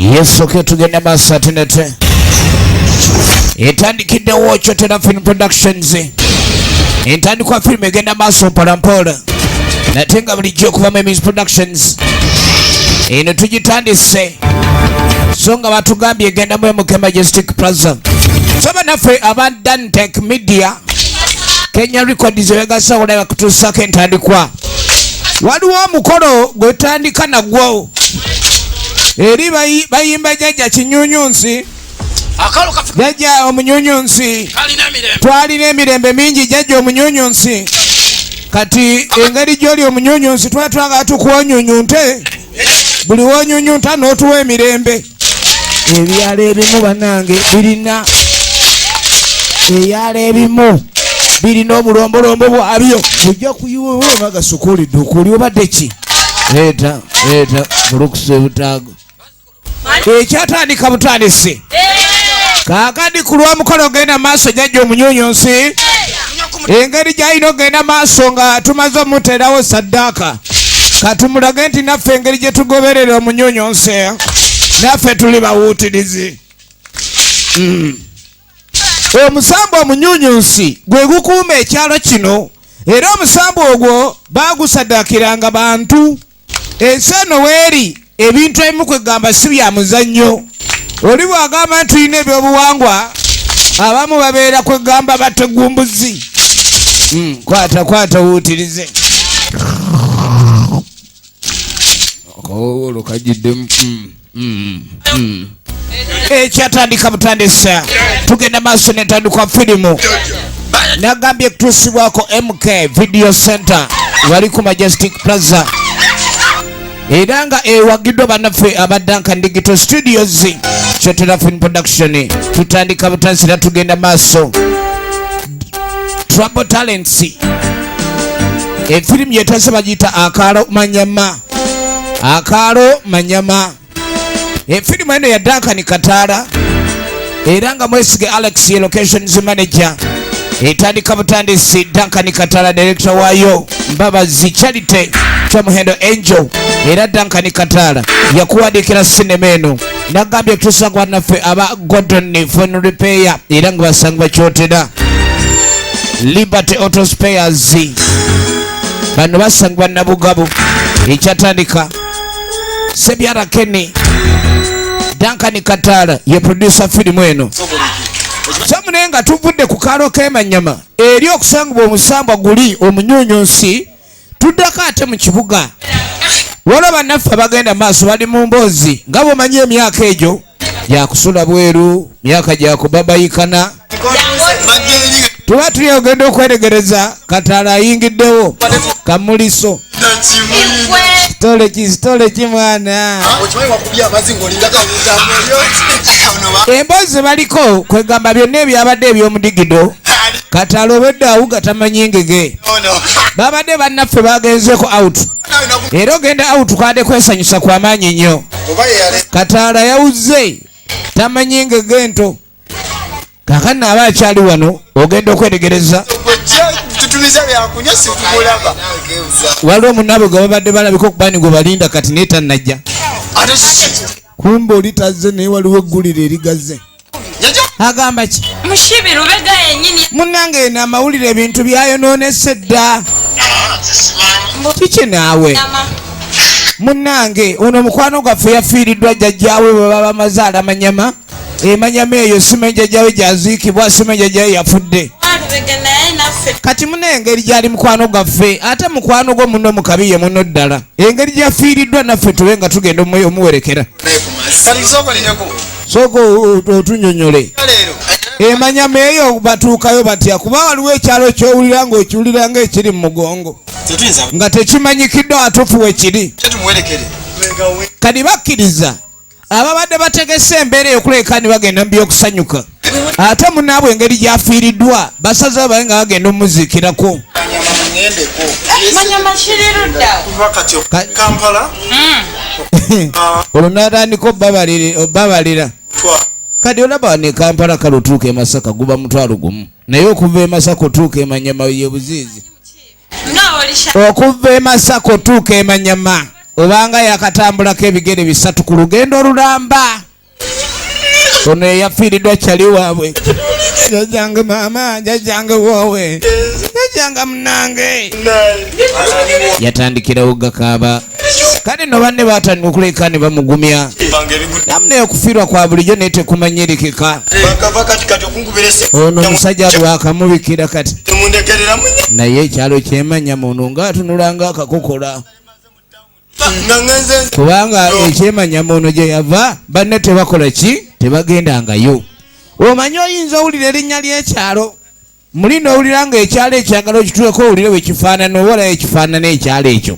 Yes, okay, tugenda basa tenete. Etandikidde Wocho Tera Film Productions. Entandikwa film egenda maaso mpolampola. Natenga bulijjo okuva Memis Productions. Eno tugitandise. So nga batugambye egenda mwemuke Majestic Plaza. Soba naffe aba Dantech Media Kenya Records wegasa olaba kutuusako entandikwa. Waliwo omukolo gwetandika nagwo. Eri bayimba Jjajja Kinyunyunsi. Jjajja Omunyunyunsi. Twalina emirembe mingi Jjajja Omunyunyunsi. Kati engeri gy'oli Omunyunyunsi twatwagala tukuwonyunyunte. Buli wonyunyunta n'otuwa emirembe. Ebyalo ebimu bannange birina eyalo ebimu birina obulombolombo bwabyo. Ojja kuyiwa bagasukulidde okuli obadde ki? Leeta bulukuse butaago. Ekyatandika butandise. Kaakati ku lw'omukolo genda maaso Jjajja Omunyunyunsi. Engeri gy'alina ogenda maaso nga tumaze omuterawo saddaaka. Katumulage nti naffe engeri gye tugoberera Omunyunyunsi naffe tuli bawuutirizi. Omusambu Omunyunyunsi gwe gukuuma ekyalo kino, era omusambu ogwo baagusaddaakiranga bantu. Ensi eno weeri ebintu ebimu kwegamba si bya muzannyo. Oli bw'agamba nti tulina ebyobuwangwa, abamu babeera kwegamba bategumbuzi. Kwata wuutirize. Lukajiddemu. Ekyatandika butandisa tugenda maaso n'entandikwa firimu. Nagambye kutuusibwako MK Video Center wali ku Majestic Plaza. Era nga ewagiddwa bannaffe aba Duncan Digital Studios Tera Film Production. Tutandika butandisa tugenda maaso. Trouble Talents. Efirimu yetase bagiyita Akaalo Manyama. Efirimu eno ya Duncan Kataala. Era nga mwesige Alex ye locations manager. Etandika butandisi Duncan Kataala director waayo Mbabazi Charity Kyamuhendo Angel. Era Duncan Kataala yakuwadikira sinema eno. Nagambye tusangwa naffe aba Gordon Phone Repair. Era nga basangwa Kyotera Liberty Auto Spares. Bano basangwa Nabugabo. Ekyatandika Sebyara Kenny Duncan Kataala ye producer firimu eno. Samune nga tuvudde ku kaalo k'emanyama eri okusangibwa omusambwa guli Omunyunyunsi. Tuddako ate mu kibuga. Waliwo bannaffe bagenda maaso bali mu mboozi nga bw'omanyi emyaka egyo gyakusula bweru, myaka gyakubabayikana. Tuba tuli ogenda okweregereza Kataala ayingiddewo Kamuliso. Stole ki mwana. Emboozi baliko kwegamba byonna ebyabadde eby'omudigido. Kataala obedde awuga tamanyi ngege. Babadde bannaffe bagenzeko out. Era ogenda out kwade kwesanyusa kwa maanyi nnyo. Kataala yawuze tamanyi ngege nto. Kakana aba akyali wano ogenda okweregereza. Waliwo munabo gwe babadde balabika okubani gwe balinda kati naye tannajja. Kumbe oli tazze naye waliwo eggulire erigaze. Agamba ki? Mushibi Lubega yennyini. Munnange eno amawulire ebintu byayonoonese dda. Kiki naawe? Munnange ono mukwano gwaffe yafiiriddwa jjajjaawe bwe baba bamazaala amanyama. Emanyama eyo simanyi jjajjaawe gyaziikibwa, simanyi jjajjaawe yafudde. Kati muna engeri gyali mukwano gwaffe ate mukwano gwo muno mukabi ye muno ddala. Engeri gyafiiriddwa naffe tube nga tugenda omuwerekera. Soko otunyonyole. Emanyama eyo batuukayo batya kuba waliwo ekyalo ky'owulira ng'okiwulira ng'ekiri mu mugongo nga tekimanyikiddwa atuufu we kiri. Kati bakkiriza ababadde bategese embeera eyokuleka ne bagenda mu by'okusanyuka. Ate munaabwe engeri gyafiiriddwa basaze babe nga bagenda omuziikirako. Olwo n'atandika obbabalira. Kati olaba ne Kampala kale otuuka e Masaka guba mutwalo gumu. Naye okuva e Masaka otuuka e Manyama ye buziizi. Okuva e Masaka otuuka e Manyama obanga yakatambulako ebigere 3 ku lugendo olulamba. Ono eyafiiriddwa kyali waabwe. Jajjange maama, jajjange woowe, jajjange munange. Yatandikirawo gakaaba. Kale no banne baatandika okuleka ne bamugumya. Namne okufiirwa kwa bulijjo naye tekumanyirikika. Ono omusajja lwakamubikira kati. Naye ekyalo kyemanyama ono ng'atunulanga akakokola. Kubanga ekyemanyama ono gye yava banne tebakola ki? Tebagendangayo. Omanyi oyinza owulira erinnya ly'ekyalo. Muli n'owulira nga ekyalo ekyagala okituuleko owulire bwe kifaanana oba olaba ekifaanana ekyalo ekyo.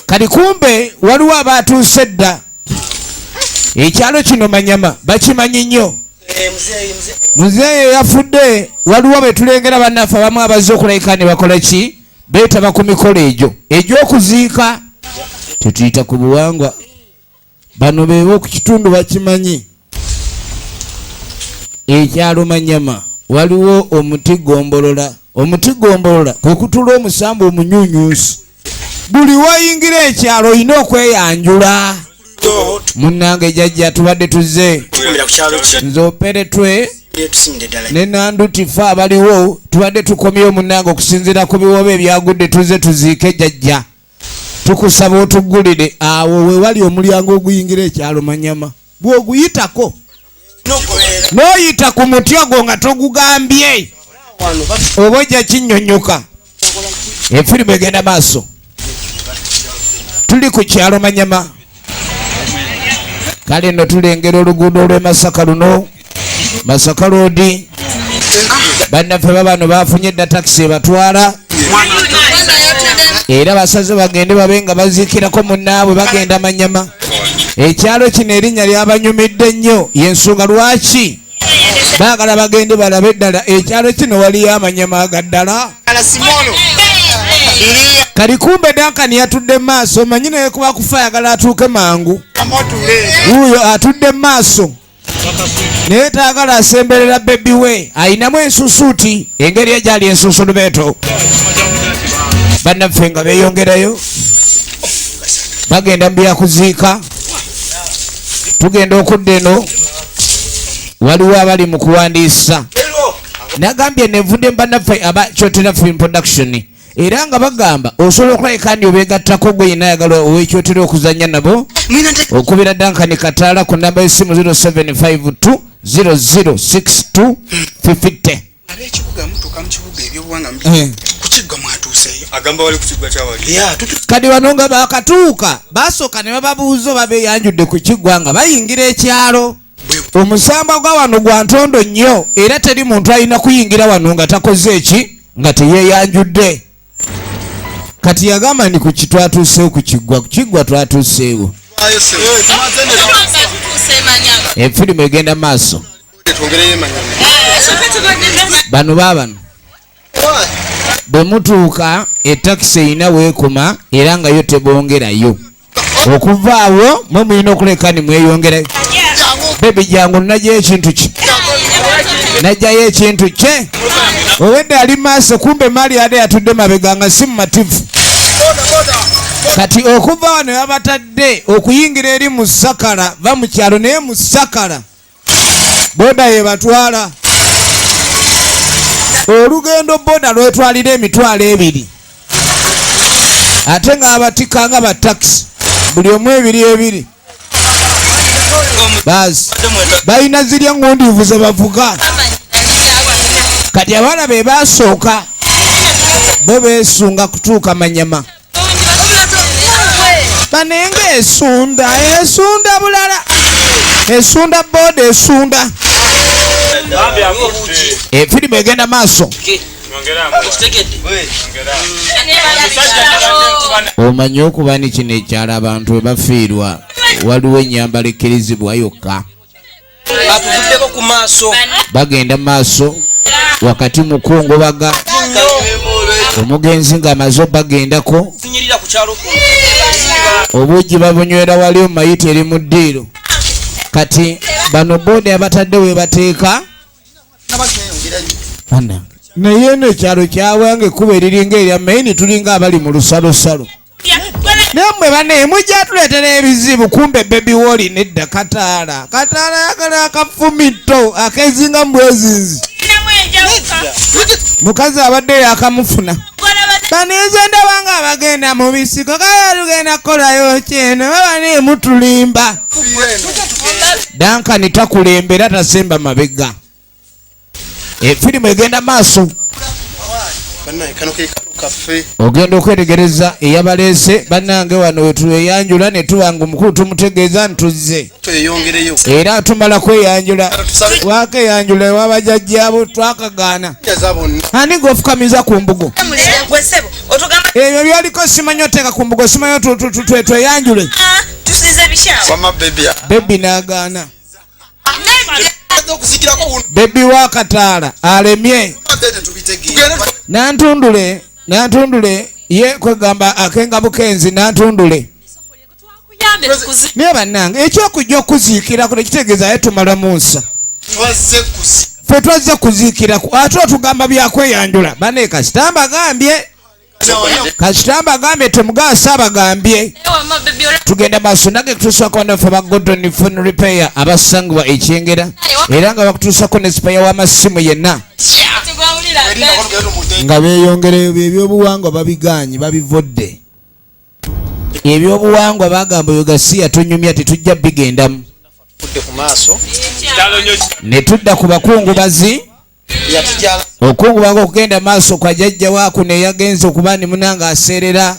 Kati kumbe waliwo abaatuuse dda. Ekyalo kino Manyama bakimanyi nnyo. Muzeeyi yafudde waliwo be tulengera bannaffe abamu abazze okulabika ne bakola ki? Beetaba ku mikolo egyo egy'okuziika. Tetuyita ku buwangwa. Bano beebo ku kitundu bakimanyi. Ekyalo Manyama waliwo omuti gombolola. Omuti gombolola kwe kutula omusambu omunyuunyuusi. Buli wayingira ekyalo olina okweyanjula. Munnange jjajja tubadde tuzze. Nze operetwe ne Nandutifa abaliwo tubadde tukomyewo munnange okusinziira ku biwobe ebyagudde tuzze tuziike jjajja. Tukusaba otuggulire awo we wali omulyango oguyingira ekyalo Manyama. Bw'oguyitako n'oyita ku muti ogwo nga togugambye oba ojja kinnyonnyoka. Efirimu egenda maaso. Tuli ku kyalo Manyama. Kale nno tulengera oluguudo olw'e Masaka luno. Masaka Road. Bannaffe babano bafunye edda takisi ebatwala. Era basaze bagende babe nga baziikirako munnaabwe bagenda Manyama. Ekyalo kino erinnya lyabanyumidde nnyo y'ensonga lwaki baagala bagende balabe eddala ekyalo kino waliyo amanyama agaddala. Kali kumbe Duncan yatudde maaso omanyi naye kuba kufa ayagala atuuke mangu. Wuuyo atudde maaso naye taagala asemberera bebi we ayinamu ensusuuti engeri egyali ensunsulubeeto. Bannaffe nga beeyongerayo bagenda mu byakuziika. Tugenda okudda eno waliwo abali mu kuwandiisa. Nagambye nevudde bannaffe aba Kyotera Film Production era nga bagamba osobola okulabika ndi obeegattako gwe yenna ayagala ow'ekyotera okuzannya nabo okubira Duncan Kataala ku namba y'essimu 0752 006250. Kati bano nga bakatuuka basooka ne bababuuza babeeyanjudde ku kiggwa nga bayingira ekyalo. Omusamba gwa wano gwa ntondo nnyo era teri muntu alina kuyingira wano nga takoze eki nga teyeeyanjudde. Kati yagamba ni ku kitwatuuseewo ku kiggwa twatuuseewo. Efirimu egenda maaso. Bano baabano bwe mutuuka etakisi erina weekoma era nga yo tebongerayo. Okuva awo mwe mulina okuleka ni mweyongerayo. Bebi jangu najjayo ekintu ki? Najjayo ekintu kye? Owedde ali maaso kumbe mali ade yatudde mabega nga si mumativu. Kati okuva wano yabatadde okuyingira eri mu Sakala va mu kyalo naye mu Sakala boda yebatwala. Olugendo boda lwetwalira emitwalo 2 ate nga abatika nga batakisi buli omu 2 basi balina zirya ngundiivu ze bavuga. Kati abana be basooka bo beesunga kutuuka Manyama. Banenga esunda bulala esunda boda esunda. Efirimu egenda maaso. Omanyi okuba ni kino ekyalo abantu we bafiirwa waliwo ennyambala ekkirizibwa yokka. Bagenda maaso wakati mukungubaga omugenzi ng'amaze bagendako obuugi babunywera wali omumayita eri mu ddiiro. Kati bano boda abatadde we bateeka naye eno ekyalo kyawange ekkuba eriringa erya maini tulinga abali mu lusalosalo. Nammwe bane mujja tuleetera ebizibu kumbe baby woli nedda Kataala yakala akafumito akezinga mbwezinzi mukazi abadde yakamufuna banize ndabanga abagenda mu bisiko kaya tugenda kukolayo kyeno baba nemutulimba Duncan takulembera tasemba mabega firimu egenda maaso ogenda okwetegereza eyabaleese bannange wano wetuyeyanjula ne tubanga omukulu tumutegeeza ntuzze era tumala kweyanjula wakeyanjula ewabajajjaabo twakagaana ani ng'ofukamiza ku mbugo ebyo byaliko simanyi oteeka ku mbugo simanyi tweyanjule bebi n'agaana bebi wa Kataala alemye nantundule ye kwegamba akenga bukenzi nantundule naye bannange ekyokujja okuziikiraku tekitegeeza ye tumala munsa ffe twazze kuziikiraku ate otugamba byakweyanjula bane kasitamba agambye temugaasa abagambye tugenda maaso nage kutuusako banaffe ba Gordon Phone Repair abasangibwa ekyengera era nga bakutuusako ne sipeya w'amasimu yenna nga beeyongereyo ebyobuwangwa babigaanyi babivodde ebyobuwangwa bagamba yogasiya tunyumya tetujja bigendamu ne tudda ku bakungubazi okungubanga okugenda maaso kwa jjajja waaku neyagenze okuba ni munanga aseerera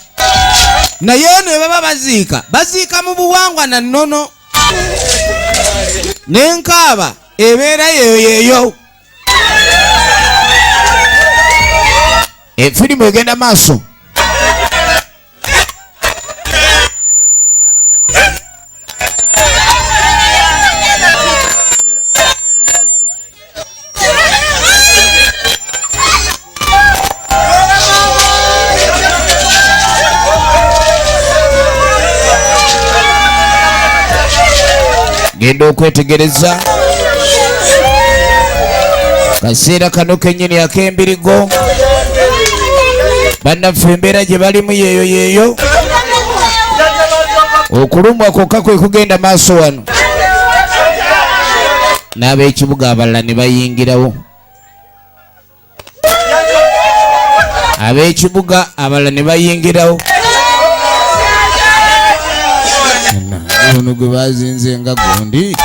naye ne baba baziika mu buwangwa na nnono n'enkaaba ebeera yeyo efirimu egenda maaso genda okwetegereza kaseera kano kennyini ak'embirigo bannaffe embeera gye balimu yeeyo okulumwa kwokka kwe kugenda maaso wano n'ab'ekibuga abalala ne bayingirawo ono gwe bazinze nga gundi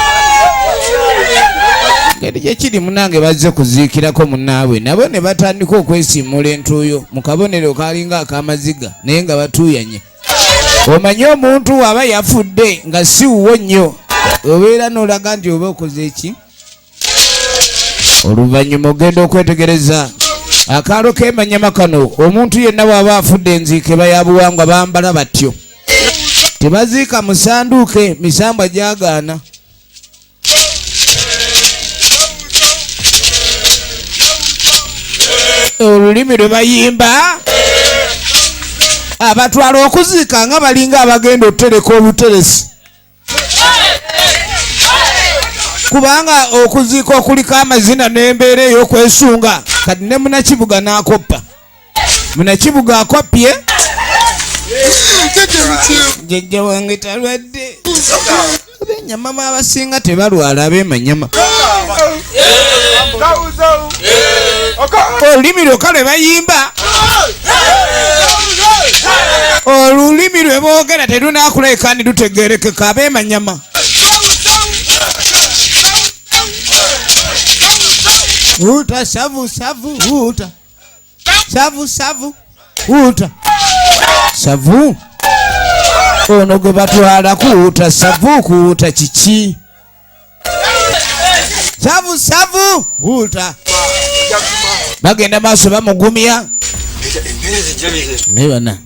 ngeri gyekiri munange bazze kuziikirako munnaabwe nabo ne batandika okwesiimula entuuyo mu kabonero kalinga ak'amaziga naye nga batuuyanye omanye omuntu aba yafudde nga si wuwo nnyo obeera n'olaga nti oba okoze eki oluvannyuma ogenda okwetegereza akaalo k'emanyama kano omuntu yenna bw'aba afudde enziike bayabuwangwa bambala batyo tebaziika musanduuke misambwa gyagaana olulimi lwe bayimba abatwala okuziika nga balinga abagenda otutereka obuteresi kubanga okuziika okuliko amazina n'embeera ey'okwesunga kati ne munakibuga n'akoppa munakibuga akoppye jjajja wange talwadde abenyama abasinga tebalwala ab'emanyama olulimi lwokka lwe bayimba olulimi lwe boogera terunakuleka ni lutegerekeka ab'emanyama huuta savu huuta savu huuta savu ono gwe batwala kuwuta savu kuwuta kiki savu huuta bagenda maaso bamugumya nebana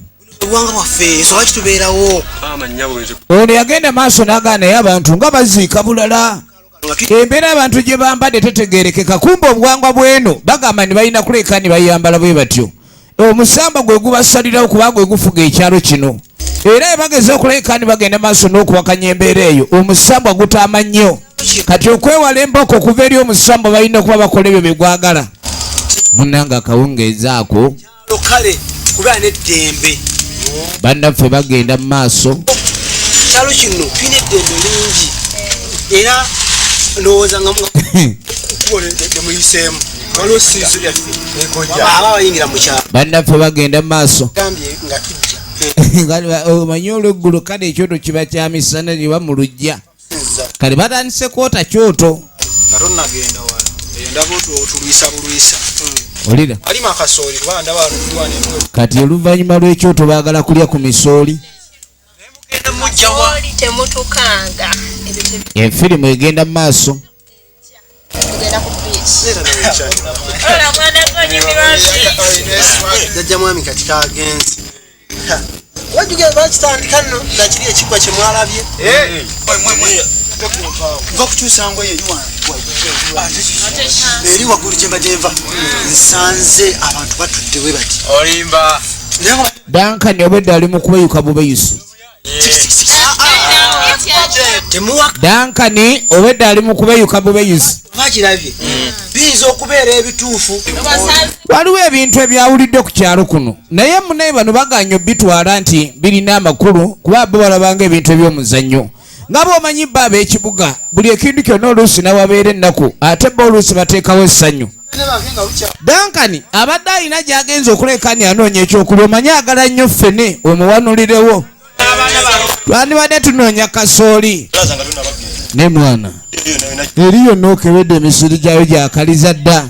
ono yagenda maaso n'agaana naye abantu nga baziika bulala embeera abantu gye bambadde tetegerekeka kumba obuwangwa bweno bagamba ni balina kuleka ni bayambala bwe batyo omusamba gwe gubasalirawo kuba gwe gufuga ekyalo kino era ebageza okuleka ni bagenda maaso n'okuwakanya embeera eyo omusambwa gutaama nnyo kati okwewala emboko okuva eri omusambwa balina okuba bakola ebyo byegwagala munanga akawungeeza ako kale kubeera n'eddembe bannaffe bagenda mu maaso. Kyalo kino tulina eddembe lingi era ndowooza nga muyiseemu waliwo siizo lyaffe aba bayingira mu kyalo. Bannaffe bagenda mu maaso. Gambye nga tujja omanyi olweggulo kale ekyoto kiba kya misana liba mu luggya kale batandise kwota kyoto nga tonnagenda wala ndaba otulwisa bulwisa olira alimu akasooli kuba ndaba aludwana emwe kati oluvannyuma lw'ekyoto baagala kulya ku misooli. temutukanga Enfirimu egenda mu maaso. kugenda ku beach jajja mwami kati kagenzi wajugenda bakitandika nno nga kiri ekikwa kye mwalabye nva kukyusa ngoye eri waggulu gyemba nsanze abantu batudde bwe bati olimba Duncan obwedda ali mu kubeyuka bubeyusi. Duncan obwedda ali mu kubeyuka bubeyusi. bakirabye biyinza okubeera ebituufu. Waliwo ebintu ebyawulidde ku kyalo kuno naye munaye bano baganya bitwala nti birina amakulu kuba bo balabanga ebintu eby'omuzannyo nga bw'omanyi bba ab'ekibuga buli ekintu kyonna oluusi nawabeera ennaku ate bo oluusi bateekawo essanyu. Duncan abadde alina gy'agenza okulekaani anoonya ekyokulya omanyi agala nnyo ffene omuwanulirewo. Twandibadde tunoonya kasooli ne mwana eri yonna okebedde emisiri gyayo gyakaliza dda.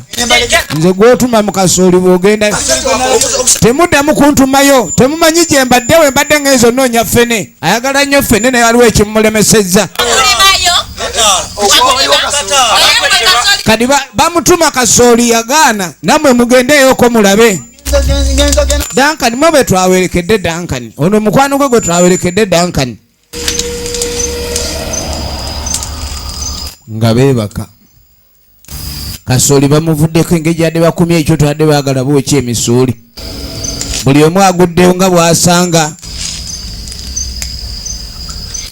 Nze gw'otuma mu kasooli bw'ogenda temuddamu kuntumayo temumanyi gye mbadde we mbadde ngenza onoonya ffene ayagala nnyo ffene naye waliwo ekimulemesezza. Kati bamutuma kasooli yagaana nammwe mugendeeyoko mulabe. Duncan mwe twawerekedde Duncan ono mukwano gwe twawerekedde Duncan nga beebaka. Kasooli bamuvuddeko engeri gyadde bakumya ekyo twadde baagala bookya emisooli buli omu aguddewo nga bw'asanga.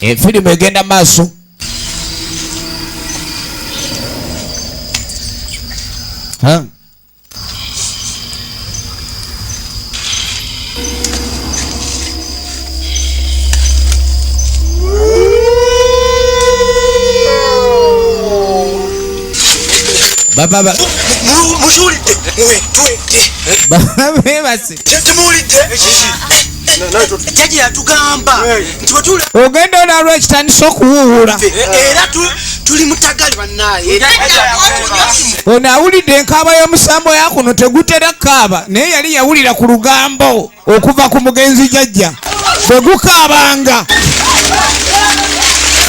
Enfirimu egenda maaso. Baba mukiwulidde bebase temuwulidde jjajja yatugamba nti wetula ogenda olwalwo ekitandisa okuwuwula era tuli mutagali bannaye ono awulidde enkaaba y'omusambo yakuno tegutera kaaba naye yali yawulira ku lugambo okuva ku mugenzi jjajja bwe gukaabanga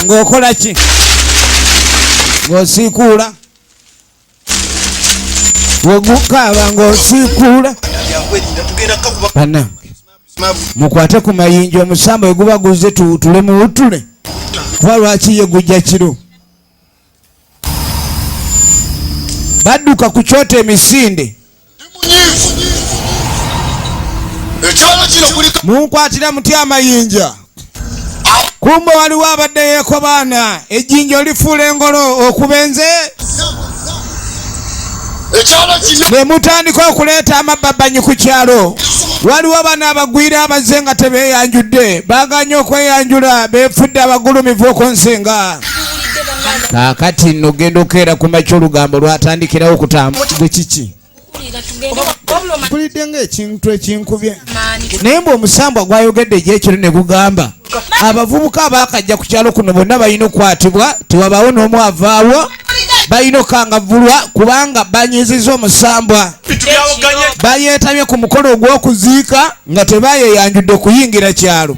ng'okola ki ng'osiikuula wegukaaba ng'osiikuula. Bannange mukwate ku mayinja omusambo we guba guzze tuwutule muwutule kuba lwaki ye gujja kiro. Badduka ku kyoto emisinde munkwatira muti amayinja kumbe waliwo abadde yeekobaana ejjinja olifuula engolo okubenze ne mutandika okuleeta amabbabanyi ku kyalo. Waliwo bano abagwira abazze nga tebeeyanjudde baganye okweyanjula beefudde abagulumivu okunsinga. Kaakati nno genda okeera ku makya olugambo lwatandikirawo okutambula kiki mpulidde ng'ekintu ekinkubye naye mbu omusambwa gwayogedde egyekiro ne gugamba abavubuka abaakajja ku kyalo kuno bonna balina okukwatibwa tewabaawo n'omu avaawo balina okukangavvulwa kubanga banyiizizza omusambwa bayeetabye ku mukolo ogw'okuziika nga tebayeeyanjudde kuyingira kyalo.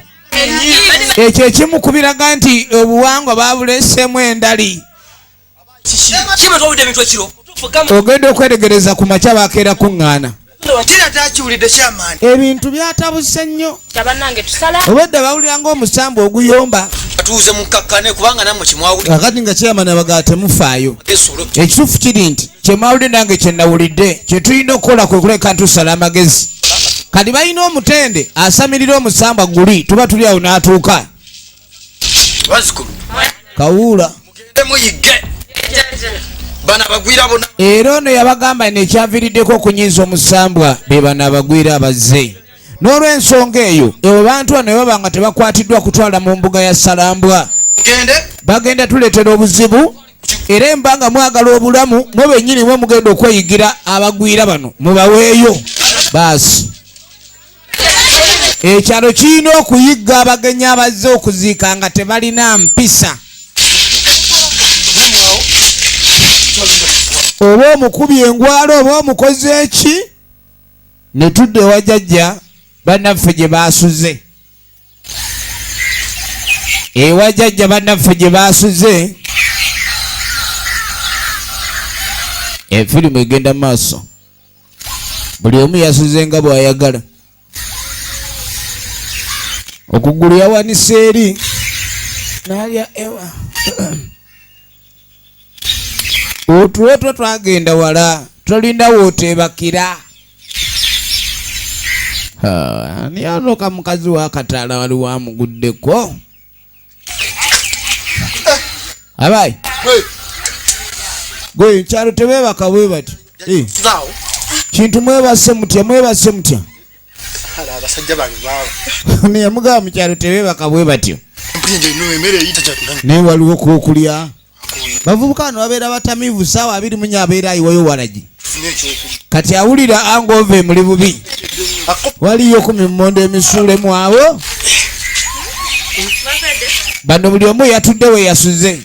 Ekyo ekimu kubiraga nti obuwangwa babuleeseemu endali. Ogenda okweregereza ku makya bakeera kuŋŋaana ebintu byatabuse nnyo obwedda bawulira ng'omusambu oguyomba kakati nga kyamana bagaa temufaayo. Ekituufu kiri nti kyemwawulire nange kyenawulidde kyetulina okukola kwe kuleka ntusala amagezi. Kati balina omutende asamirira omusambwa guli tuba tuli awo n'atuuka kawuula era ono yabagamba nekyaviiriddeko okunyiiza omusambwa be bano abagwira abazze n'olw'ensonga eyo ewe bantu bano ne baba nga tebakwatiddwa kutwala mu mbuga ya Salambwa bagenda tuleetera obuzibu era emba nga mwagala obulamu mwe bennyini mwe mugenda okweyigira abagwira bano mubaweeyo baasi. Ekyalo kirina okuyigga abagenyi abazze okuziika nga tebalina mpisa. Oba omukubye engwalo oba omukozi eki ne tudde ewa jjajja bannaffe gye baasuze. Ewa jjajja bannaffe gye baasuze efirimu egenda maaso. Buli omu yasuze nga bw'ayagala. Okugulu yawanise eri n'alya ewa. Otulo twagenda wala tolinda wooteebakira. Ani anoka mukazi wa Kataala wali wamuguddeko. Abayi gwe kyalo tebeebaka bwe bati kintu mwebase mutya abasajja bange baaba naye mugaba mu kyalo tebeebaka bwe batyo naye waliwo kwokulya. Bavubuka bano babeera batamiivu ssaawa 24 abeera ayiwayo walagi kati awulira angove muli bubi waliyo ku mimmondo emisuulemu awo. Bano buli omu yatudde we yasuze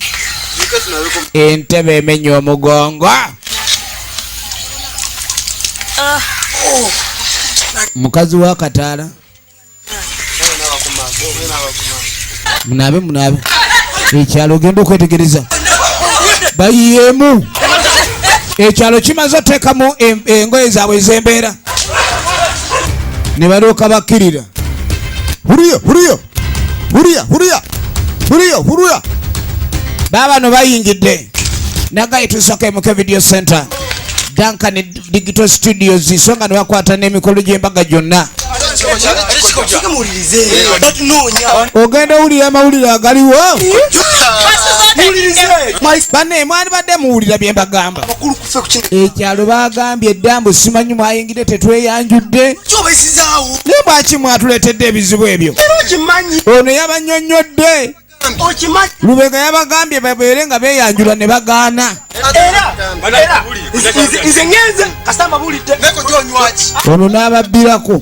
entebe emenya omugongo. Mukazi wa Kataala munabe ekyalo genda okwetegereza bayiyeemu. Ekyalo kimaze oteekamu engoye zaabwe ez'embeera ne balyoka bakkirira. Huriya baabano bayingidde nagaye tusaka emuke video center Duncan Digital Studios nsonga ne bakwata n'emikolo gy'embaga gyonna. Ogenda owulira amawulire agaliwo banne mwali badde muwulira bye mbagamba. Ekyalo bagambye eddambu simanyi mwayingidde tetweyanjudde naye lwaki mwatuleetedde ebizibu ebyo? Ono yabannyonnyodde Lubega yabagambye babeere nga beeyanjula ne bagaana. Nze ngenze kasamba bulidde neko gyonywaki ono n'ababbirako.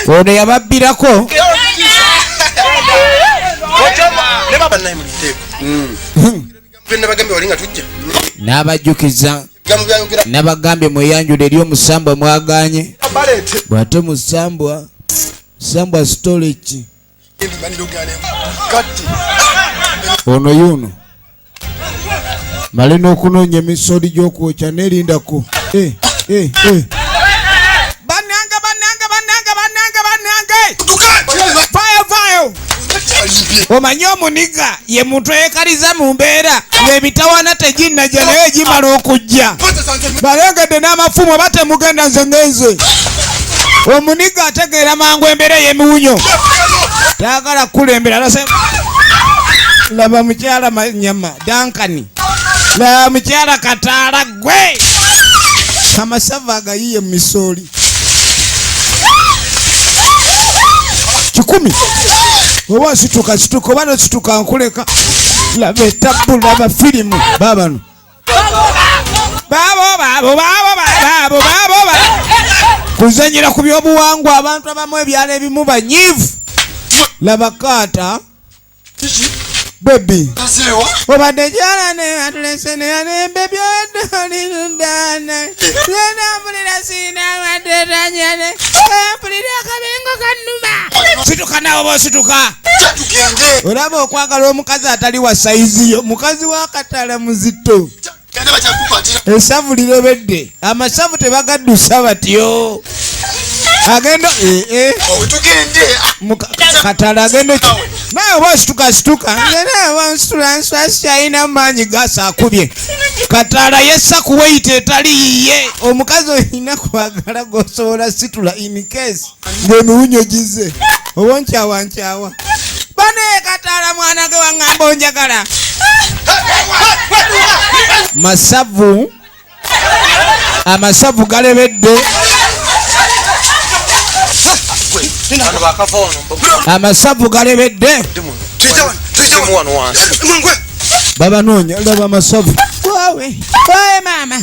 Ono yababbirako n'abajjukiza n'abagambye mweyanjula eri omusambwa mwaganye bw'ate musambwa storage ono yuno male n'okunoonya emisooli gy'okwokya n'erindako. Bannange omanyi omuniga ye muntu eyekaliza mu mbeera ng'ebitawaana teginnajja naye egimala okujja balengedde n'amafumu oba temugenda nze ngenze. Omuniga ategeera mangu embeera y'emiwunyo taagala kukulembera. Laba mukyala Manyama Duncan, laba mukyala Kataala gwe amasavu agayiye mu misooli 10 oba situka oba nosituka nkuleka. Laba etabu laba firimu babano baabo kuzanyira ku byobuwangwa abantu abamu ebyalo ebimu banyiivu. Laba kaata baby obadde jalane atulesene baby odolindana lena sina waderanyane mpulira akabengo kanuma situka nawo bosituka olaba okwagala omukazi atali wa saizi yo mukazi wa Kataala muzito esavu lirobedde amasavu tebagaddusa batyo agenda Kataala agenda naye oba situka nsasyaina maanyi gasa akubye. Kataala yessa kuweyita etali yiye. Omukazi olina kwagala gosobola situla in case ng'emiwunyo gize oba nkyawa bane Kataala mwana ge waŋŋamba onjagala amasavu galebedde amasavu galebedde baba noonya laba amasavu wawe mama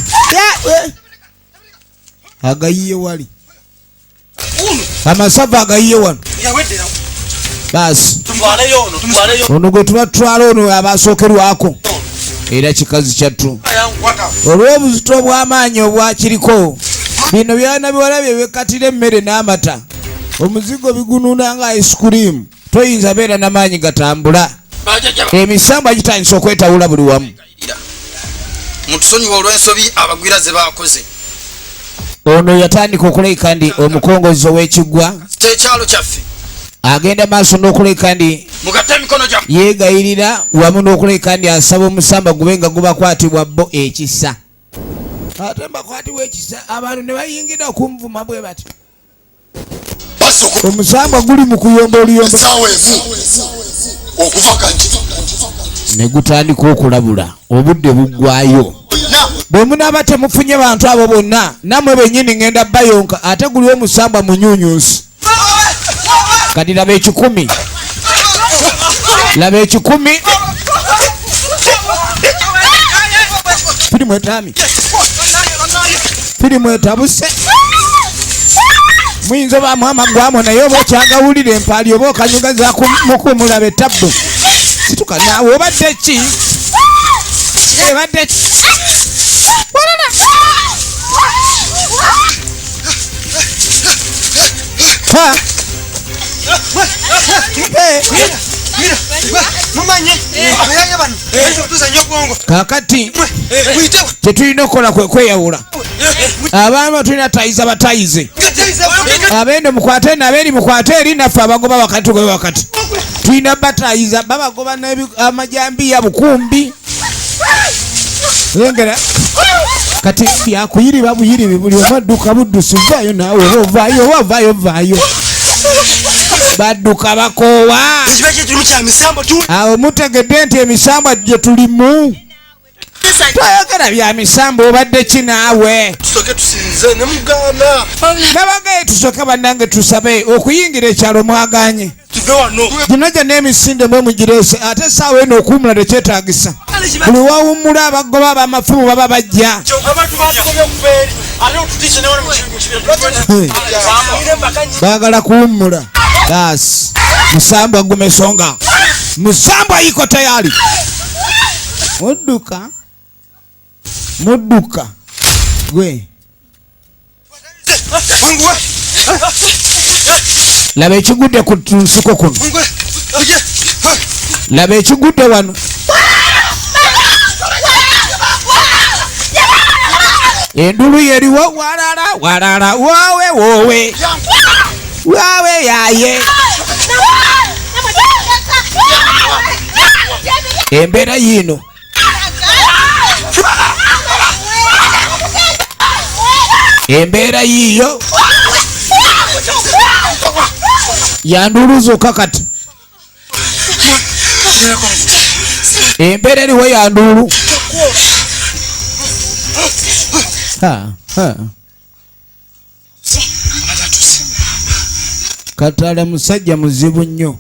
agayiye wali amasavu agayiye wano basi ono gwe tubatwala ono abasookerwako era kikazi kyattu olw'obuzito obw'amaanyi obwakiriko bino byana biwala bye bekatira emmere n'amata omuzigo bigununa nga ice cream toyinza beera n'amaanyi gatambula emisambwa gitandisa okwetawula buli wamu mutusonyiwa olw'ensobi abagwira ze bakoze ono yatandika okuleka ndi omukongozi ow'ekiggwa kyekyalo kyaffe agenda maaso n'okuleka ndi mugatte emikono gya yeegayirira wamu n'okuleka ndi asaba omusamba gube nga gubakwatibwa bo ekisa ate mbakwatibwa ekisa abantu ne bayingira okumvuma bwe bati omusamba guli mu kuyomba oluyomba ne gutandika okulabula obudde buggwayo bwe munaaba temufunye bantu abo bonna nammwe bennyini ngenda bayonka ate guli omusamba munyunyusi kati laba ekikumi firimu etabuse muyinza obaamu amagwamu naye oba okyagawulira empaali oba okanyugaza mukumulaba etabbu situka naawe obadde ki ebadde ki kakati kyetulina okukola kwe kweyawula abaana tulina tayiza batayize abende mukwate nabeeri mukwate eri naffe abagoba wakati gwe wakati tulina batayiza babagoba amajambiya bukumbi lengera kati byakuyiriba buyiribi buli omadduka buddusi vaayo naawe oba ovaayo badduka bakoowa awo mutegedde nti emisambwa gye tulimu toyogera bya misambwa obadde ki naawe nabagaye tusooke bannange tusabe okuyingira ekyalo mwaganye gino gyonna emisinde mwe mugireese ate saawa eno okuwumula tekyetaagisa buli wawummula abagoba abamafumu baba bajja baagala kuwummula basi musambwa gumesonga musambwa yiko tayari mudduka gwe laba ekigudde ku nsiko kuno laba ekigudde wano endulu yeriwo walala wowe yaye embeera yino embeera yiyo yanduluzuka kati embeera eriwo yandulu Katala musajja muzibu nnyo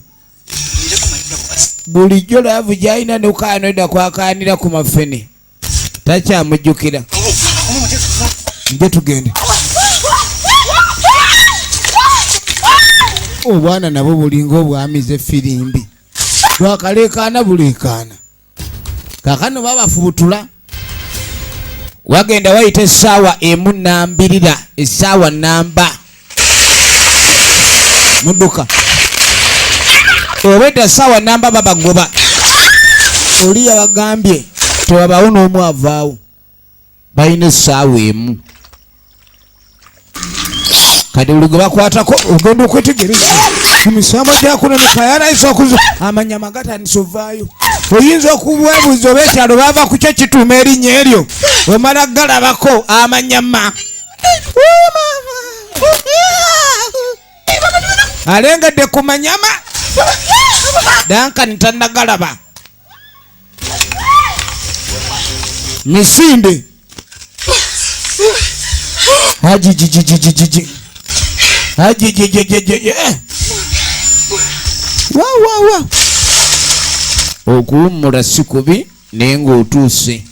bulijjo laavu gy'alina nekaanoda kwakaanira ku mafene takyamujjukira nje tugende obwana nabo bulinga obwamiza effirimbi lwakalekaana bulekaana kakano babafubutula wagenda wayita essaawa emu nambirira essaawa namba mudduka obedda essaawa namba babagoba oli yabagambye tewabawo n'omu avaawo balina essaawa emu kati buli gwe bakwatako ogenda okwetegereza emisambo gyakunoneka yarayisa okuza amanyama gatandisa ovaayo oyinza okubwebuuza oba ekyalo bava ku kyo kituuma erinnya eryo omala galabako amanyama alengedde ku manyama dankani tannagalaba misinde ajijijijijiji Ajejejejeje. Wa. Okuwummula si kubi naye ng'otuuse.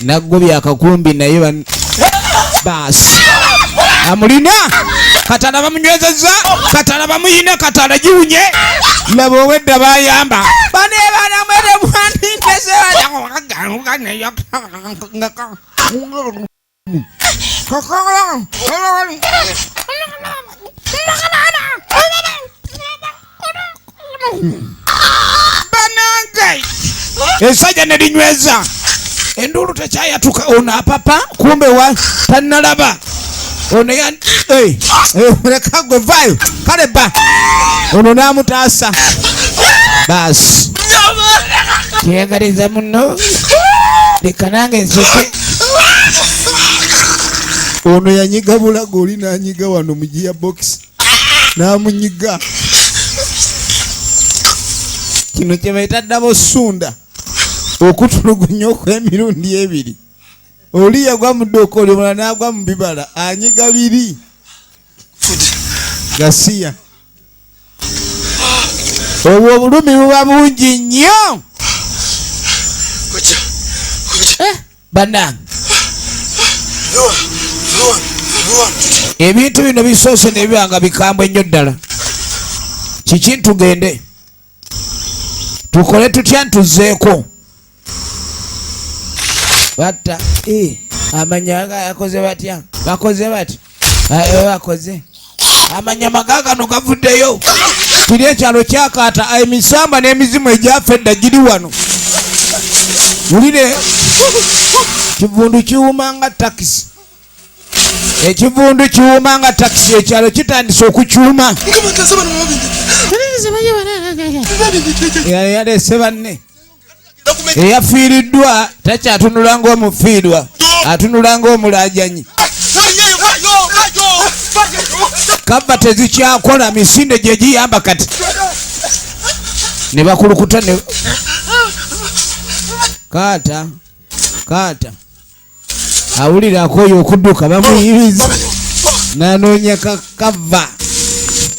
Naggobya akakumbi naye baasi. Amulina Katala bamunywezezza, Katala bamuyina, Katala giwunye. Laba owedda bayamba. Bane bana mwere mwandindese banange. Esajja ne linyweza. Endulu tekyayatuka ono apapa kumbe wa tannalaba. Ono ya leka gwe vayo kale ba ono namutaasa baasi kyeyagaliza muno leka nange nsoke. Ono yanyiga bulago oli nanyiga wano mu gear box namunyiga. Kino kye bayita ddabo sunda okutulugunya okw'emirundi ebiri. Oli yagwa mu ddooka oli omulala n'agwa mu bibala anyiga biri. Gasiya obwo obulumi buba bungi nnyo. Bannange ebintu bino bisoose ne bibanga bikambwe nnyo ddala. Kiki ntugende tukole tutya ntuzzeeko batta amanya yakoze batya bakoze bati bakoze amanya magagano gavuddeyo. Kiri ekyalo kyakaata emisamba n'emizimu egyafedda giri wano. Wulire kivundu kiwuma nga takisi. Ekivundu kiwuma nga takisi. Ekyalo kitandise okukyuma. Yalese banne eyafiiriddwa takyatunula ng'omufiirwa, atunula ng'omulajanyi. Kabba tezikyakola, misinde gye giyamba kati. Ne bakulukuta ne kaata awulira akoyo okudduka bamuyiriza nanoonya kava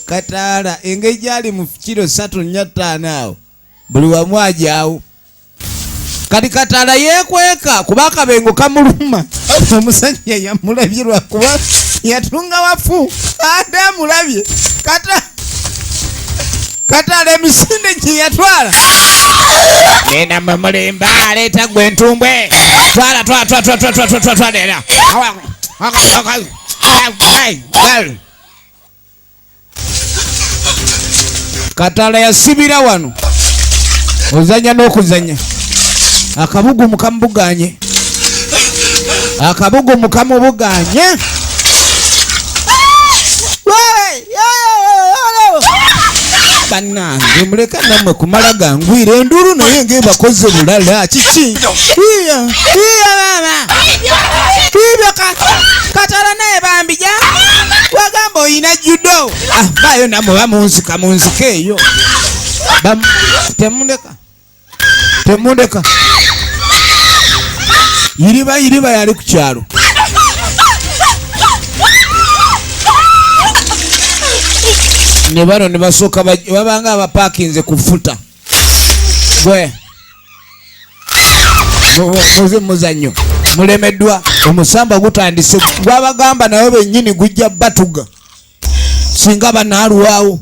Kataala engeri gyali mu kiro 3.5 awo buli wamu ajaawo. Kati Kataala yeekweka kuba akabengo kamuluma. Omusajja yamulabye lwakuba yatunga wafu ate amulabye. Kataala emisinde gye yatwala genda mumulimba aleeta gwe entumbwe twala era Kataala yasibira wano ozanya n'okuzanya. Akabugumu kamubuganye, akabugumu kamubuganye. Bannange muleka nammwe kumala gangwire enduru naye ng'ebakoze bulala kiki. Mama Kataala naye bambija wagamba oyina judo. Bayo namwe bamunzika eyo. Temundeka Yiriba yali ku kyalo. Ne bano ne basooka babanga abapakinze kufuta. Gwe muzannyo mulemeddwa omusamba gutandise gwabagamba nayo bennyini gujja batuga singa banaalwawo.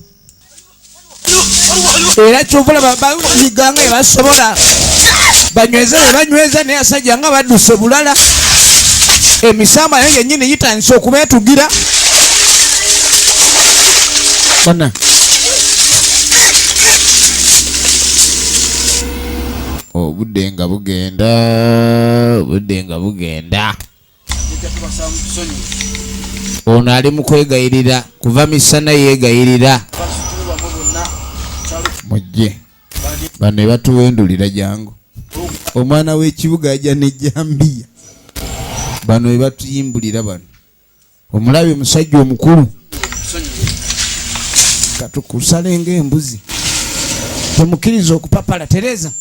Era kyovula bayiganga ebasobola banyweza naye asajja nga badduse bulala. Emisamba naye yennyini gitandise okubeetugira. Bana obudde nga bugenda. Ono ali mu kwegayirira kuva misana yeegayirira. Mujje bano batuwendulira jangu. Omwana w'ekibuga ajja ne jambiya. Bano batuyimbulira bano. Omulabe omusajja omukulu. Katukusale ng'embuzi. Temukiriza okupapala. Tereza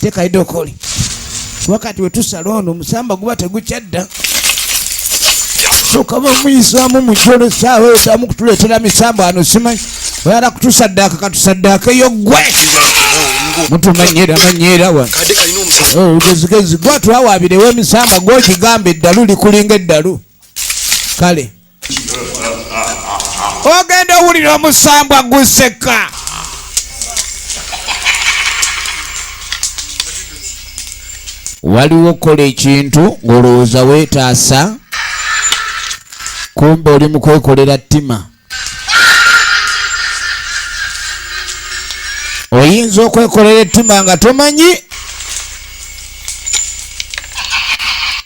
teka idokoli. Wakati wetusala ono omusamba guba tegukyadda. soka bamuyisamu mujolo sawe samu kutuletera misambo ano simanyi oyala kutusaddaaka katusaddaaka eyo gwe mutumanyera wa ugezigezi gwatwawabirewo emisamba gwokigamba eddalu likulinga eddalu kale ogenda owulira omusambwa guseka waliwo kola ekintu ng'olowooza weetaasa kumbe oli mu kwekolera ttima oyinza okwekolera ettima nga tomanyi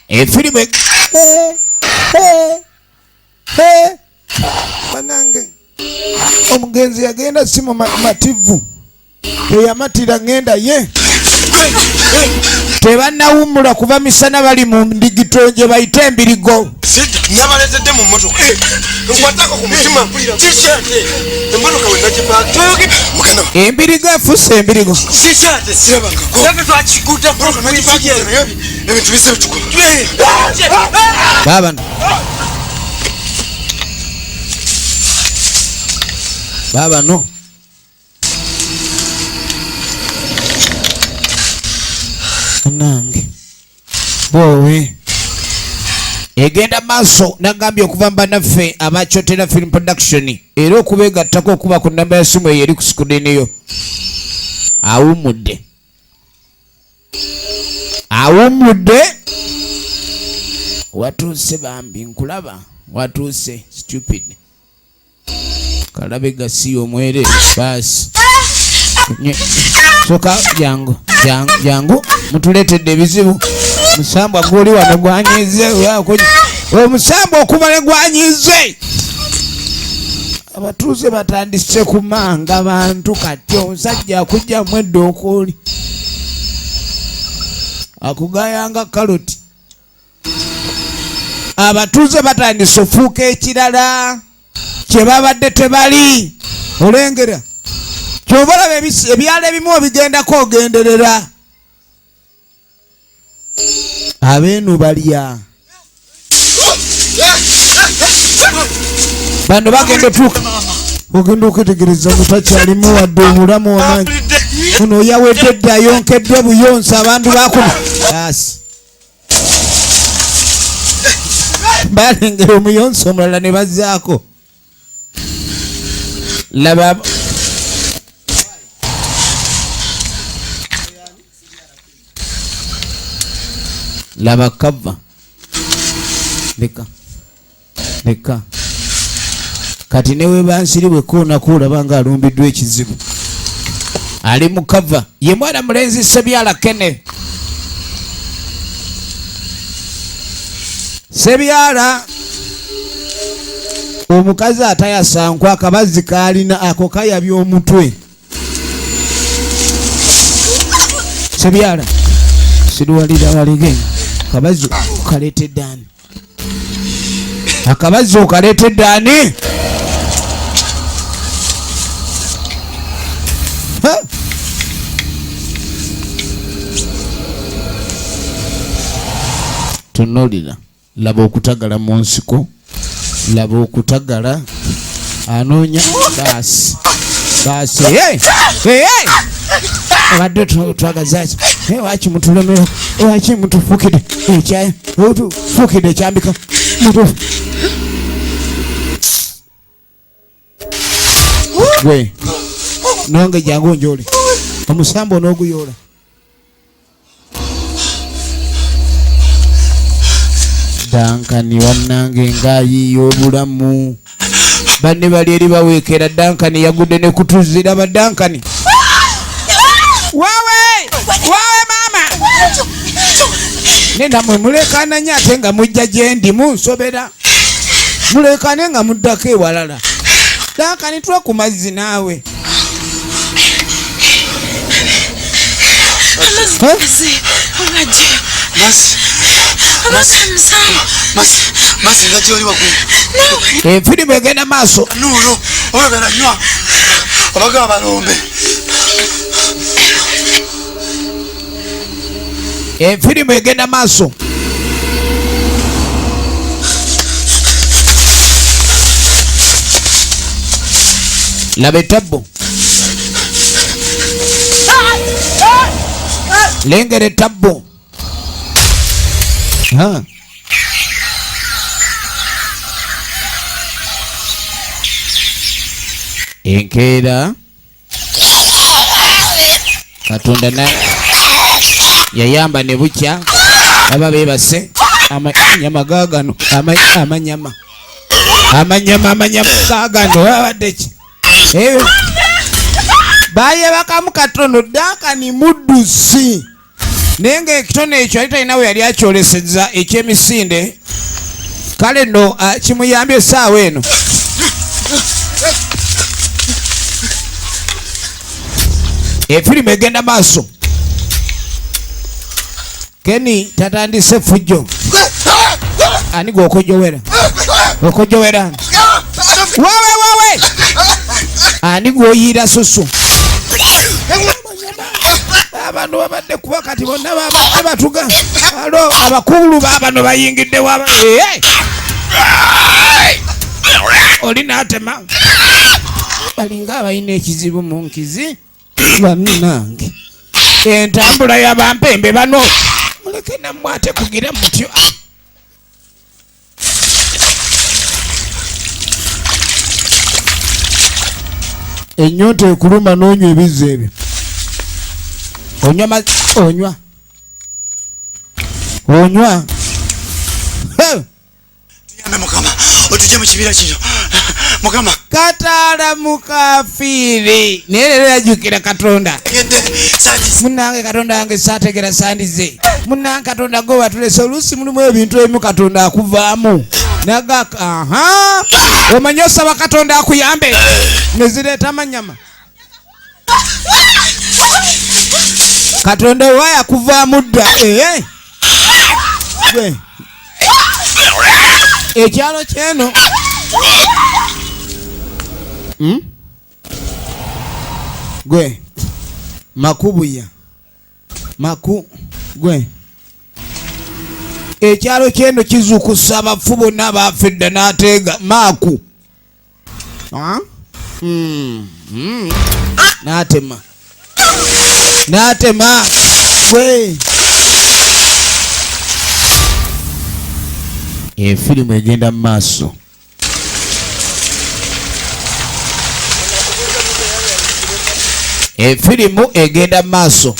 efirimu banange omugenzi yagenda simu mativu teyamatira ngenda ye tebannawummula kuva misana bali mu ndigito gye bayita embirigo nabaletedde mu mmotoka nkwatako ku mutima kisate emmotoka wenagipaaki embirigo efuuse embirigo kisate sirabangako twakikuta ebintu bisetuko babano babano nange bwowe egenda maaso nagambye okuva mbanaffe abakyotera film production era okubeegattako okuba ku namba ya simu eyo eri ku sikudiniyo awumudde watuuse bambi nkulaba watuuse stupid kalabe gasiya omwere baasi soka jangu mutuletedde ebizibu musambwa gwoli wano gwanyize omusambwa okumale gwanyize abatuuze batandise kumanga bantu kati omusajja akujja mwedde okuli akugayanga kaloti abatuuze batandise ofuuka ekirala kyebabadde tebali olengera kyova olaba ebyalo ebimu obigendako ogenderera abeenu balya bano bagenda otuuka ogenda okwetegereza mutakyalimu wadde omulamu wamanyi ono oyawedde edda ayonkeddwa buyonsa abantu bakuna asi balengera omuyonsa omulala ne bazzaako laba laba kava leka kati newe bansiri bwekuonaku olaba nga alumbiddwa ekizibu ali mu kava ye mwana mulenzi Sebyala Kene Sebyala omukazi atayasankwa akabazi kalina ako kayabya omutwe Sebyala siruwalira walige akabazi okaletedde ani akabazi okaletedde ani tunolira laba okutagala mu nsiko laba okutagala anoonya baasi abadde twagazaki waki mutulemero waki mutufukide ekyayi otufukide ekyambika gwe nonge jangu njoli omusambo n'oguyola Dankani wannange ngaayiiya obulamu banne bali eri baweekera Dankani yagudde ne kutuzira ba Dankani waawe maama nenamwe mulekananya ate nga mujja gyendi munsobera mulekane nga muddako ewalala Dankani twa ku mazzi naawe efirimu egenda maaso nulo olabera nywa abaga abalombe efirimu egenda maaso laba etabbo lengera etabbo enkeera Katonda na yayamba ne bukya aba beebase amanyama gaagano amanyama gaagano abadde ki bayebakamu katono Dankani muddusi naye ng'ekitone ekyo yali talina we yali akyolesezza ekyemisinde kale nno kimuyambye essaawa eno efirimu egenda maaso Keni tatandise fujjo ani gwe okojowera wawe ani gwe oyiira susu abantu babadde kuba kati bonna babadde batuga alo abakulu babano bayingidde waba oli n'atema balinga abalina ekizibu mu nkizi bannange entambula y'abampembe bano muleke nammwate kugira mutyo ennyonta ekuluma n'onywa ebizza ebyo onywa tuyambe Mukama otujje mu kibira kino Mukama Kataala mukafiiri naye leero yajjukira Katonda munnange Katonda wange saategera sandize munnange Katonda gwe watulese oluusi mulimu ebintu ebimu Katonda akuvaamu nagaka omanyi osaba Katonda akuyambe nezireeta amanyama Katonda wa yakuvaamu dda gwe ekyalo kyeno gwe makubuya gwe ekyalo kyeno kizukusa abafu bonna abafedda n'ateega maaku n'atema gwe efirimu egenda mu maaso efirimu egenda mu maaso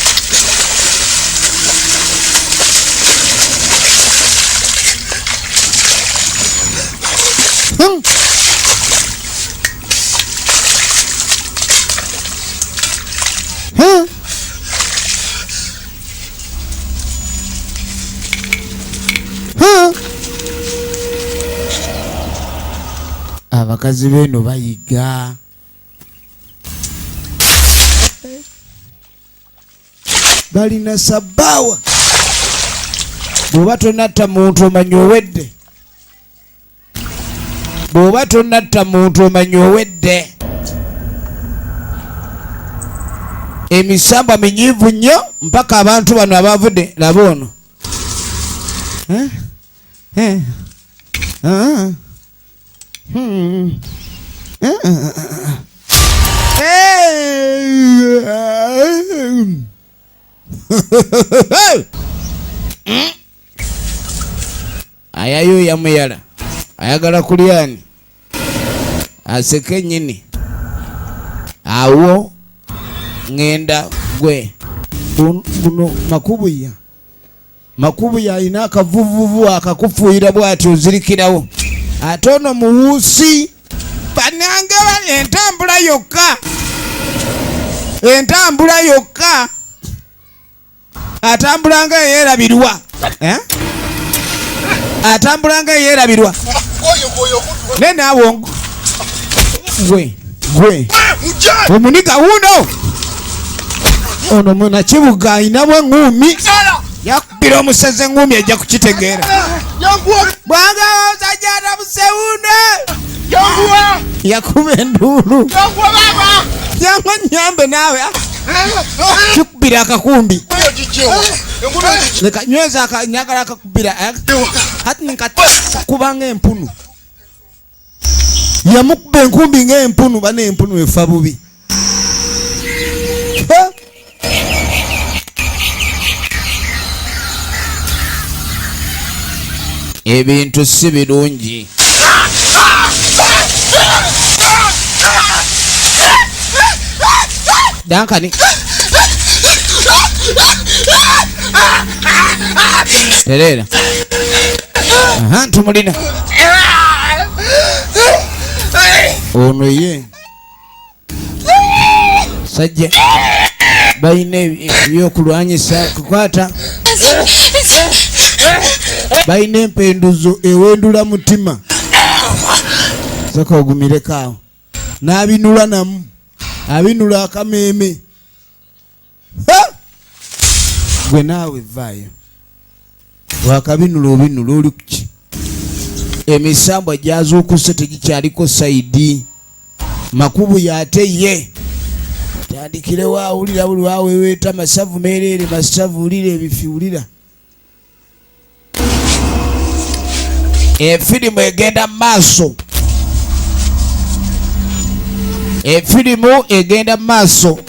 abakazi beno bayiga balina sabbaawa bw'oba tonatta muntu omanyi owedde emisamba minyiivu nnyo mpaka abantu bano abavudde laba ono ayayo yamuyala ayagala kulyani aseke nyini awo ngenda gwe buno makubuya alina akavuvuvu akakufuuyira bw'ati ozirikirawo ate ono muwuusi banange bali entambula yokka atambulanga yeerabirwa ne naawe gwe omunika wuno ono munakibuga ayinamu eŋŋumi yakubira omuseze eŋŋumi ejja kukitegeera bwanga osajjata musewuune yakuba enduulu yangwa nyambe naawe kikubira akakumbi leka nyweza nyagala akakubira hati nkakubanga empunu yamukuba enkumbi ng'empunu bana empunu efa bubi. Ebintu si birungi. Dankani. Terera. Aha, tumulina. Ono ye. Sajja. Bayine ebyokulwanyisa kukwata. Bayine empenduzo ewendula mutima. Saka ogumire kaawo. N'abinula namu. Abinula akameeme. Gwe naawe vaayo. Wakabinula obinula oli kuki? Emisambwa gyazuukuse tegikyaliko saidi. Makubu yate ye. Tandikire waawulira buli waaweweeta masavu meereere masavu wulira ebifiwulira. Efirimu egenda maaso. Efirimu egenda maaso.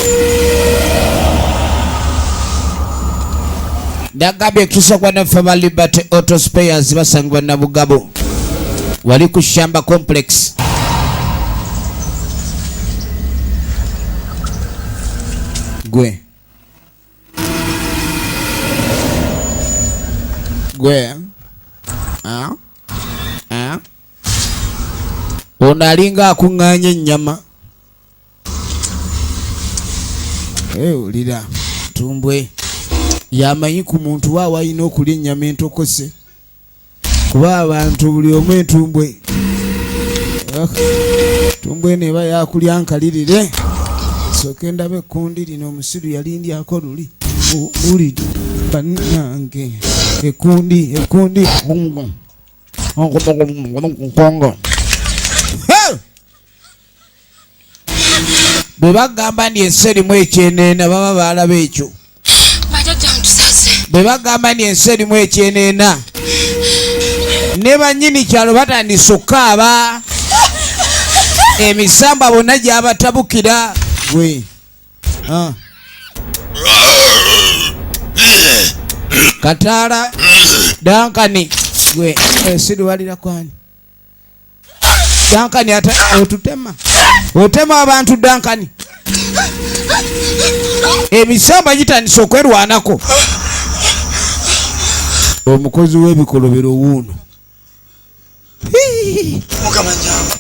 Ndagambye ekituusa kwa naffe aba Liberty Auto Spares basangibwa na Bugabo. Wali ku Shamba Complex. Gwe. Ono alinga akuŋŋaanya ennyama. Olira tumbwe yamanyi ku muntu waawe alina okulya ennyama entokose kuba abantu buli omu entumbwe tumbwe neba yakulya nkalirire sooka endaba ekkundi lino omusiru yalindyako luli uli bannange ekkundi Kongo. Bwe bagamba nti ensi erimu ekyeneena baba baalaba ekyo. Bwe bagamba nti ensi erimu ekyeneena ne bannyini kyalo batandise okukaaba. Emisamba bonna gyabatabukira. Gwe Kataala Dankani gwe siriwalira kwani Dankani ate otema abantu Dankani. Emisamba gitandise okwerwanako. Omukozi w'ebikolobero wuuno.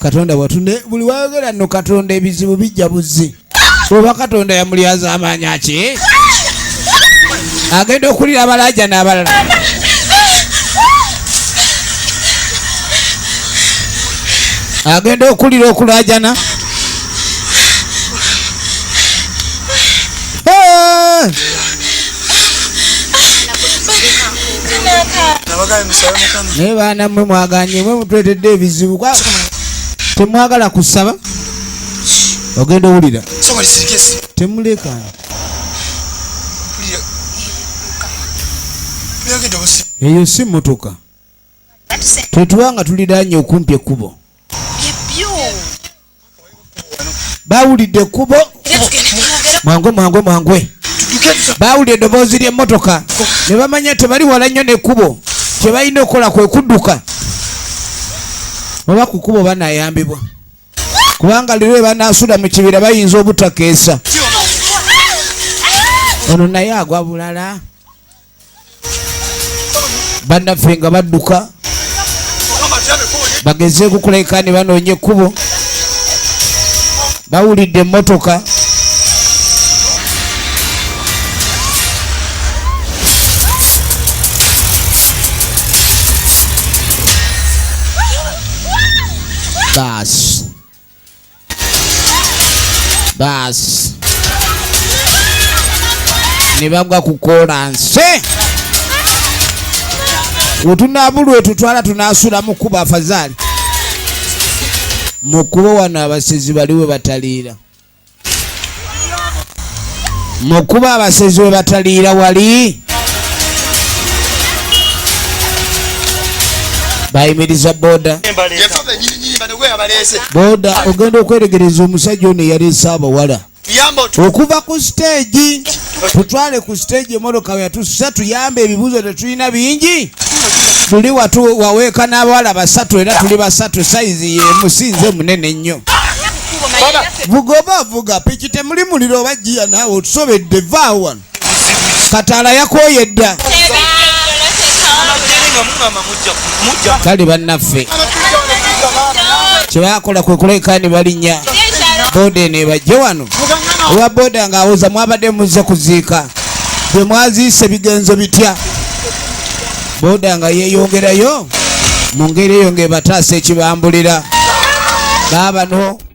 Katonda watunde buli wayogera nno Katonda ebizibu bijja buzzi. Oba Katonda yamulyaza amaanyi ki? Agenda okulira abalaja n'abalala. Agenda okulira okulajana. Naye baana mmwe mwaganye mwe mutwetedde ebizibu. Temwagala kusaba. Ogenda owulira. Temuleka. Eyo si mmotoka. Tetubanga tuliraanye okumpi ekkubo. Bawulidde ekkubo. Mwangwe. Bawulidde eddoboozi ly'emmotoka. Ne bamanya tebali wala nnyo n'ekkubo. Kye balina okukola kwe kudduka. Oba ku kkubo banaayambibwa. Kubanga lero banaasula mu kibira bayinza obutakeesa. Ono naye agwa bulala. Bannaffe nga badduka. Bagezeeko kuleka ne banoonya ekkubo. Bawulidde emmotoka. Baasi. Ne bagwa ku kolansi. Wetunaabulwe tutwala tunaasula mu kkubo afazaali. Mu kkubo wano abasezi baliwe bataliira. Mu kkubo abasezi we bataliira wali. bayimiriza boda. Boda ogenda okweregereza omusajja ono eyaleese abawala okuva ku stage. Tutwale ku stage emotoka yatussa tuyambe, ebibuuzo tetulina bingi, tuli waweeka n'abawala basatu era tuli basatu, sayizi yemusinze munene nnyo. Vugoba vuga piki temuli muliro oba jjiya naawe otusobedde vaawo wano. Kataala yakooye dda. Kale bannaffe kyebakola kwe kuleka ne balinnya boda eno ebajje wano. Owa boda ng'awoza mwabadde muzze kuziika, bwe mwaziise bigenzo bitya? Boda nga yeeyongerayo mu ngeri eyo ng'ebataasa ekibambulira. Baabano